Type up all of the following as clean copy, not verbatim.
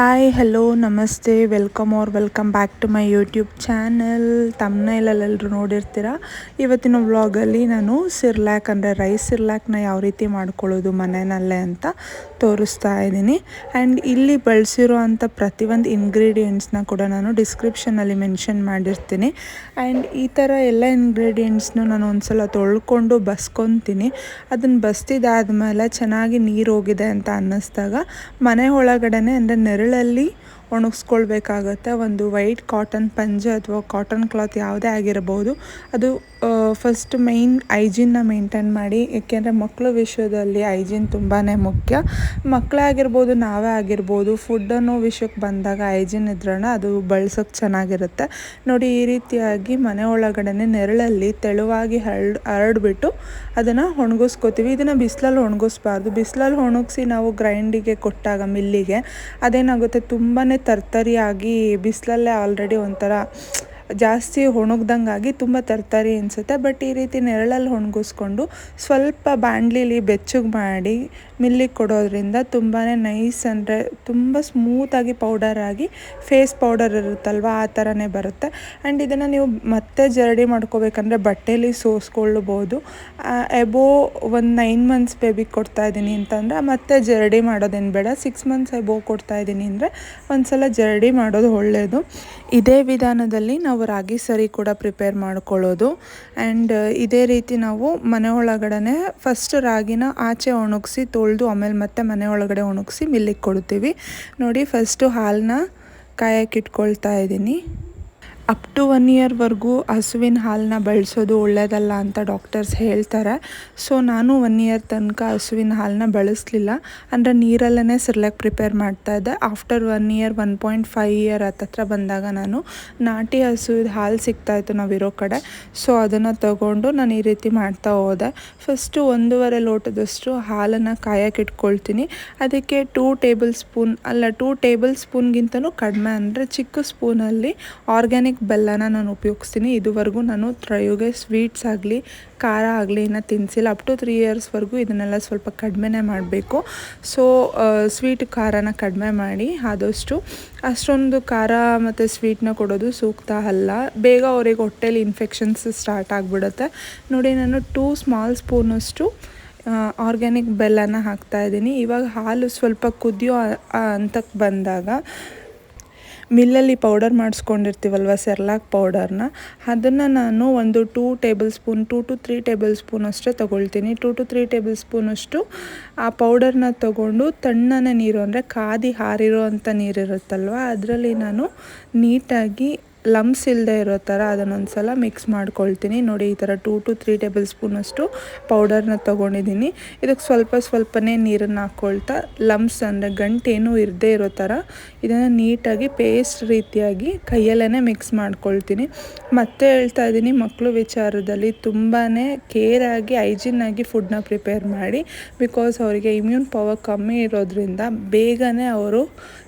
Hi hello ನಮಸ್ತೆ welcome back to my YouTube channel. ತಮ್ನೈಲಲ್ಲೆಲ್ಲರೂ ನೋಡಿರ್ತೀರ. ಇವತ್ತಿನ ವ್ಲಾಗಲ್ಲಿ ನಾನು ಸಿರ್ಲ್ಯಾಕ್ ಅಂದರೆ ರೈಸ್ ಸಿರ್ಲ್ಯಾಕ್ನ ಯಾವ ರೀತಿ ಮಾಡ್ಕೊಳ್ಳೋದು ಮನೆಯಲ್ಲೇ ಅಂತ ತೋರಿಸ್ತಾ ಇದ್ದೀನಿ. ಆ್ಯಂಡ್ ಇಲ್ಲಿ ಬಳಸಿರೋ ಅಂಥ ಪ್ರತಿಯೊಂದು ಇಂಗ್ರೀಡಿಯೆಂಟ್ಸ್ನ ಕೂಡ ನಾನು ಡಿಸ್ಕ್ರಿಪ್ಷನಲ್ಲಿ ಮೆನ್ಷನ್ ಮಾಡಿರ್ತೀನಿ. ಆ್ಯಂಡ್ ಈ ಥರ ಎಲ್ಲ ಇಂಗ್ರೀಡಿಯೆಂಟ್ಸ್ನು ನಾನು ಒಂದ್ಸಲ ತೊಳ್ಕೊಂಡು ಬಸ್ಕೊತೀನಿ. ಅದನ್ನು ಬಸ್ತಿದ್ದಾದಮೇಲೆ ಚೆನ್ನಾಗಿ ನೀರು ಹೋಗಿದೆ ಅಂತ ಅನ್ನಿಸ್ದಾಗ ಮನೆ ಒಳಗಡೆನೆ ಅಂದರೆ ನೆರಳಲ್ಲಿ ಒಣಗಿಸ್ಕೊಳ್ಬೇಕಾಗತ್ತೆ. ಒಂದು ವೈಟ್ ಕಾಟನ್ ಪಂಜೆ ಅಥವಾ ಕಾಟನ್ ಕ್ಲಾತ್ ಯಾವುದೇ ಆಗಿರಬಹುದು. ಅದು ಫಸ್ಟ್ ಹೈಜೀನ್ನ ಮೇಂಟೈನ್ ಮಾಡಿ, ಏಕೆಂದರೆ ಮಕ್ಕಳ ವಿಷಯದಲ್ಲಿ ಹೈಜೀನ್ ತುಂಬಾ ಮುಖ್ಯ. ಮಕ್ಕಳೇ ಆಗಿರ್ಬೋದು, ನಾವೇ ಆಗಿರ್ಬೋದು, ಫುಡ್ ಅನ್ನೋ ವಿಷಯಕ್ಕೆ ಬಂದಾಗ ಹೈಜೀನ್ ಇದ್ರಣ ಅದು ಬಳಸೋಕ್ಕೆ ಚೆನ್ನಾಗಿರುತ್ತೆ. ನೋಡಿ, ಈ ರೀತಿಯಾಗಿ ಮನೆ ಒಳಗಡೆ ನೆರಳಲ್ಲಿ ತೆಳುವಾಗಿ ಹರಡ್ಬಿಟ್ಟು ಅದನ್ನು ಒಣಗಿಸ್ಕೋತೀವಿ. ಇದನ್ನು ಬಿಸಿಲಲ್ಲಿ ಒಣಗಿಸ್ಬಾರ್ದು. ಬಿಸಿಲಲ್ಲಿ ಒಣಗಿಸಿ ನಾವು ಗ್ರೈಂಡಿಗೆ ಕೊಟ್ಟಾಗ ಮಿಲ್ಲಿಗೆ ಅದೇನಾಗುತ್ತೆ, ತುಂಬಾ ತರ್ತರಿಯಾಗಿ ಬಿಸಿಲಲ್ಲೇ ಆಲ್ರೆಡಿ ಒಂಥರ ಜಾಸ್ತಿ ಒಣಗ್ದಂಗಾಗಿ ತುಂಬ ತರ್ತರಿ ಅನಿಸುತ್ತೆ. ಬಟ್ ಈ ರೀತಿ ನೆರಳಲ್ಲಿ ಒಣಗಿಸ್ಕೊಂಡು ಸ್ವಲ್ಪ ಬಾಣಲಿಲಿ ಬೆಚ್ಚಗೆ ಮಾಡಿ ಮಿಲ್ಲಿಗೆ ಕೊಡೋದ್ರಿಂದ ತುಂಬಾ ನೈಸ್ ಅಂದರೆ ತುಂಬ ಸ್ಮೂತಾಗಿ ಪೌಡರಾಗಿ ಫೇಸ್ ಪೌಡರ್ ಇರುತ್ತಲ್ವ ಆ ಥರನೇ ಬರುತ್ತೆ. ಆ್ಯಂಡ್ ಇದನ್ನು ನೀವು ಮತ್ತೆ ಜರಡಿ ಮಾಡ್ಕೋಬೇಕಂದ್ರೆ ಬಟ್ಟೆಯಲ್ಲಿ ಸೋಸ್ಕೊಳ್ಬೋದು. ಎಬೋ ಒಂದು 9 ಮಂತ್ಸ್ ಬೇಬಿಗೆ ಕೊಡ್ತಾಯಿದ್ದೀನಿ ಅಂತಂದರೆ ಮತ್ತೆ ಜರಡಿ ಮಾಡೋದೇನು ಬೇಡ. 6 ಮಂತ್ಸ್ ಎಬೋ ಕೊಡ್ತಾಯಿದ್ದೀನಿ ಅಂದರೆ ಒಂದ್ಸಲ ಜರಡಿ ಮಾಡೋದು ಒಳ್ಳೆಯದು. ಇದೇ ವಿಧಾನದಲ್ಲಿ ನಾವು ರಾಗಿ ಸರಿ ಕೂಡ ಪ್ರಿಪೇರ್ ಮಾಡ್ಕೊಳ್ಳೋದು. ಆ್ಯಂಡ್ ಇದೇ ರೀತಿ ನಾವು ಮನೆ ಒಳಗಡೆ ಫಸ್ಟ್ ರಾಗಿನ ಆಚೆ ಒಣಗಿಸಿ ತೊಳೆದು ಆಮೇಲೆ ಮತ್ತೆ ಮನೆ ಒಳಗಡೆ ಒಣಗಿಸಿ ಮಿಲ್ಲಿಗೆ ಕೊಡ್ತೀವಿ. ನೋಡಿ, ಫಸ್ಟು ಹಾಲನ್ನ ಕಾಯಕ್ಕೆ ಇಟ್ಕೊಳ್ತಾ ಇದ್ದೀನಿ. ಅಪ್ ಟು 1 ಇಯರ್ವರೆಗೂ ಹಸುವಿನ ಹಾಲನ್ನ ಬಳಸೋದು ಒಳ್ಳೆಯದಲ್ಲ ಅಂತ ಡಾಕ್ಟರ್ಸ್ ಹೇಳ್ತಾರೆ. ಸೊ ನಾನು 1 ಇಯರ್ ತನಕ ಹಸುವಿನ ಹಾಲನ್ನ ಬಳಸಲಿಲ್ಲ. ಅಂದರೆ ನೀರಲ್ಲೇ ಸಿರ್ಲ್ಯಾಕ್ ಪ್ರಿಪೇರ್ ಮಾಡ್ತಾಯಿದ್ದೆ. ಆಫ್ಟರ್ 1 ಇಯರ್ 1.5 ಇಯರ್ ಹತ್ರ ಬಂದಾಗ ನಾನು ನಾಟಿ ಹಸುವಿನ ಹಾಲು ಸಿಗ್ತಾಯಿತ್ತು ನಾವಿರೋ ಕಡೆ. ಸೊ ಅದನ್ನು ತಗೊಂಡು ನಾನು ಈ ರೀತಿ ಮಾಡ್ತಾ ಹೋದೆ. ಫಸ್ಟು 1.5 ಲೋಟದಷ್ಟು ಹಾಲನ್ನು ಕಾಯಕ್ಕೆ ಇಟ್ಕೊಳ್ತೀನಿ. ಅದಕ್ಕೆ 2 ಟೇಬಲ್ ಸ್ಪೂನ್ಗಿಂತನೂ ಕಡಿಮೆ ಅಂದರೆ ಚಿಕ್ಕ ಸ್ಪೂನಲ್ಲಿ ಆರ್ಗ್ಯಾನಿಕ್ ಬೆಲ್ಲನ ನಾನು ಉಪಯೋಗಿಸ್ತೀನಿ. ಇದುವರೆಗೂ ನಾನು ಟ್ರಯುಗೆ ಸ್ವೀಟ್ಸ್ ಆಗಲಿ ಖಾರ ಆಗಲಿ ಇನ್ನೂ ತಿನ್ನಿಸಿಲ್ಲ. ಅಪ್ ಟು 3 ಇಯರ್ಸ್ವರೆಗೂ ಇದನ್ನೆಲ್ಲ ಸ್ವಲ್ಪ ಕಡಿಮೆನೇ ಮಾಡಬೇಕು. ಸೊ ಸ್ವೀಟ್ ಖಾರನ ಕಡಿಮೆ ಮಾಡಿ, ಆದಷ್ಟು ಅಷ್ಟೊಂದು ಖಾರ ಮತ್ತು ಸ್ವೀಟ್ನ ಕೊಡೋದು ಸೂಕ್ತ ಅಲ್ಲ. ಬೇಗ ಅವ್ರಿಗೆ ಹೊಟ್ಟೆಲಿ ಇನ್ಫೆಕ್ಷನ್ಸ್ ಸ್ಟಾರ್ಟ್ ಆಗಿಬಿಡುತ್ತೆ. ನೋಡಿ, ನಾನು 2 ಸ್ಮಾಲ್ ಸ್ಪೂನಷ್ಟು ಆರ್ಗ್ಯಾನಿಕ್ ಬೆಲ್ಲನ ಹಾಕ್ತಾಯಿದ್ದೀನಿ. ಇವಾಗ ಹಾಲು ಸ್ವಲ್ಪ ಕುದಿಯೋ ಹಂತಕ್ಕೆ ಬಂದಾಗ ಮಿಲ್ಲಲ್ಲಿ ಪೌಡರ್ ಮಾಡಿಸ್ಕೊಂಡಿರ್ತೀವಲ್ವ ಸೆರ್ಲ್ಯಾಕ್ ಪೌಡರ್ನ, ಅದನ್ನು ನಾನು ಒಂದು 2 to 3 ಟೇಬಲ್ ಸ್ಪೂನ್ ಅಷ್ಟೇ ತೊಗೊಳ್ತೀನಿ. 2 to 3 ಟೇಬಲ್ ಸ್ಪೂನಷ್ಟು ಆ ಪೌಡರ್ನ ತೊಗೊಂಡು ತಣ್ಣನೆ ನೀರು ಅಂದರೆ ಕಾದಿ ಹಾರಿರೋ ಅಂಥ ನೀರಿರುತ್ತಲ್ವ ಅದರಲ್ಲಿ ನಾನು ನೀಟಾಗಿ ಲಮ್ಸ್ ಇಲ್ಲದೆ ಇರೋ ಥರ ಅದನ್ನೊಂದು ಸಲ ಮಿಕ್ಸ್ ಮಾಡ್ಕೊಳ್ತೀನಿ. ನೋಡಿ, ಈ ಥರ 2 to 3 ಟೇಬಲ್ ಸ್ಪೂನಷ್ಟು ಪೌಡರ್ನ ತೊಗೊಂಡಿದ್ದೀನಿ. ಇದಕ್ಕೆ ಸ್ವಲ್ಪನೇ ನೀರನ್ನು ಹಾಕ್ಕೊಳ್ತಾ ಲಮ್ಸ್ ಅಂದರೆ ಗಂಟೇನೂ ಇರದೇ ಇರೋ ಥರ ಇದನ್ನು ನೀಟಾಗಿ ಪೇಸ್ಟ್ ರೀತಿಯಾಗಿ ಕೈಯಲ್ಲೇ ಮಿಕ್ಸ್ ಮಾಡ್ಕೊಳ್ತೀನಿ. ಮತ್ತೆ ಹೇಳ್ತಾ ಇದ್ದೀನಿ, ಮಕ್ಕಳು ವಿಚಾರದಲ್ಲಿ ತುಂಬಾ ಕೇರಾಗಿ ಹೈಜೀನಾಗಿ ಫುಡ್ನ ಪ್ರಿಪೇರ್ ಮಾಡಿ. ಬಿಕಾಸ್ ಅವರಿಗೆ ಇಮ್ಯೂನ್ ಪವರ್ ಕಮ್ಮಿ ಇರೋದ್ರಿಂದ ಬೇಗನೆ ಅವರು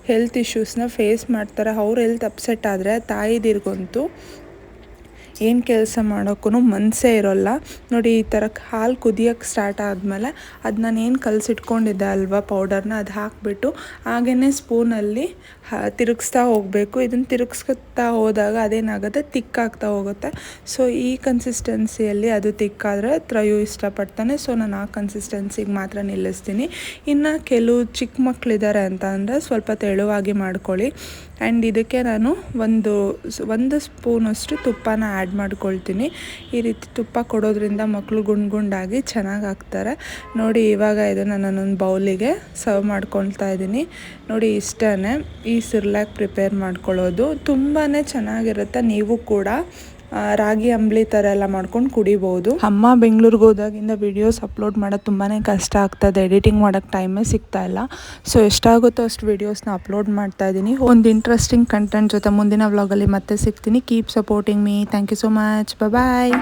ಹೆಲ್ತ್ ಇಶ್ಯೂಸ್ನ ಫೇಸ್ ಮಾಡ್ತಾರೆ. ಅವ್ರ ಹೆಲ್ತ್ ಅಪ್ಸೆಟ್ ಆದರೆ ತಾಯಿದಿರ್ಗಂತೂ ಏನು ಕೆಲಸ ಮಾಡೋಕ್ಕೂ ಮನಸ್ಸೇ ಇರೋಲ್ಲ. ನೋಡಿ, ಈ ಥರ ಹಾಲು ಕುದಿಯೋಕ್ಕೆ ಸ್ಟಾರ್ಟ್ ಆದಮೇಲೆ ಅದು ನಾನು ಏನು ಕಲಸಿಟ್ಕೊಂಡಿದ್ದೆ ಅಲ್ವಾ ಪೌಡರ್ನ, ಅದು ಹಾಕಿಬಿಟ್ಟು ಹಾಗೇ ಸ್ಪೂನಲ್ಲಿ ತಿರುಗಿಸ್ತಾ ಹೋಗಬೇಕು. ಇದನ್ನು ತಿರುಗಿಸ್ತಾ ಹೋದಾಗ ಅದೇನಾಗುತ್ತೆ, ತಿಕ್ಕಾಗ್ತಾ ಹೋಗುತ್ತೆ. ಸೊ ಈ ಕನ್ಸಿಸ್ಟೆನ್ಸಿಯಲ್ಲಿ ಅದು ತಿಕ್ಕಾದರೆ ತ್ರಯು ಇಷ್ಟಪಡ್ತಾನೆ. ಸೊ ನಾನು ಆ ಕನ್ಸಿಸ್ಟೆನ್ಸಿಗೆ ಮಾತ್ರ ನಿಲ್ಲಿಸ್ತೀನಿ. ಇನ್ನು ಕೆಲವು ಚಿಕ್ಕ ಮಕ್ಕಳಿದ್ದಾರೆ ಅಂತ ಅಂದರೆ ಸ್ವಲ್ಪ ತೆಳುವಾಗಿ ಮಾಡ್ಕೊಳ್ಳಿ. ಆ್ಯಂಡ್ ಇದಕ್ಕೆ ನಾನು ಒಂದು ಸ್ಪೂನಷ್ಟು ತುಪ್ಪನ ಆ್ಯಡ್ ಮಾಡ್ಕೊಳ್ತೀನಿ. ಈ ರೀತಿ ತುಪ್ಪ ಕೊಡೋದ್ರಿಂದ ಮಕ್ಕಳು ಗುಂಡಾಗಿ ಚೆನ್ನಾಗಿ ಆಗ್ತಾರೆ. ನೋಡಿ, ಇವಾಗ ಇದನ್ನು ನಾನೊಂದು ಬೌಲಿಗೆ ಸರ್ವ್ ಮಾಡ್ಕೊಳ್ತಾ ಇದ್ದೀನಿ. ನೋಡಿ, ಇಷ್ಟೇ ಈ ಸಿರ್ಲ್ಯಾಕ್ ಪ್ರಿಪೇರ್ ಮಾಡ್ಕೊಳ್ಳೋದು ತುಂಬಾ ಚೆನ್ನಾಗಿರುತ್ತೆ. ನೀವು ಕೂಡ ರಾಗಿ ಅಂಬ್ಲಿ ಥರ ಎಲ್ಲ ಮಾಡ್ಕೊಂಡು ಕುಡಿಬೋದು. ಅಮ್ಮ ಬೆಂಗಳೂರಿಗೆ ಹೋದಾಗಿಂದ ವಿಡಿಯೋಸ್ ಅಪ್ಲೋಡ್ ಮಾಡೋದು ತುಂಬಾ ಕಷ್ಟ ಆಗ್ತದೆ. ಎಡಿಟಿಂಗ್ ಮಾಡೋಕ್ಕೆ ಟೈಮೇ ಸಿಗ್ತಾ ಇಲ್ಲ. ಸೊ ಎಷ್ಟಾಗುತ್ತೋ ಅಷ್ಟು ವಿಡಿಯೋಸ್ನ ಅಪ್ಲೋಡ್ ಮಾಡ್ತಾ ಇದ್ದೀನಿ. ಒಂದು ಇಂಟ್ರೆಸ್ಟಿಂಗ್ ಕಂಟೆಂಟ್ ಜೊತೆ ಮುಂದಿನ ವ್ಲಾಗಲ್ಲಿ ಮತ್ತೆ ಸಿಗ್ತೀನಿ. Keep supporting me. Thank you so much. Bye.